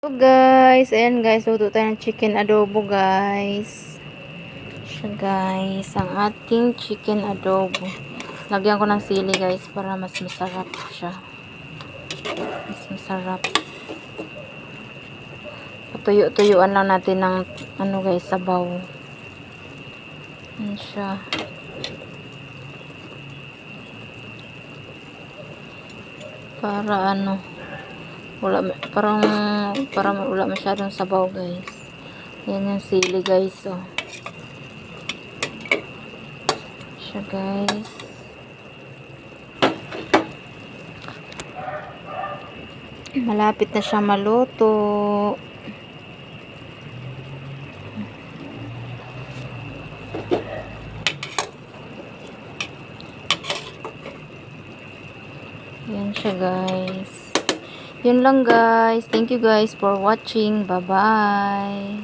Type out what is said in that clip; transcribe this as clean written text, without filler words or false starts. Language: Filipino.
So guys, ayan guys, luto tayo ng chicken adobo guys. Siya guys, ang ating chicken adobo. Lagyan ko ng sili guys para mas masarap siya. Mas masarap. Patuyo-tuyuan lang natin ng ano guys, sabaw. Ayan siya. Para ano, parang wala masyadong sabaw guys. Yan yung sili guys, oh. Siya guys. Malapit na siya maluto. Yan siya guys. Yun lang guys. Thank you guys for watching. Bye bye.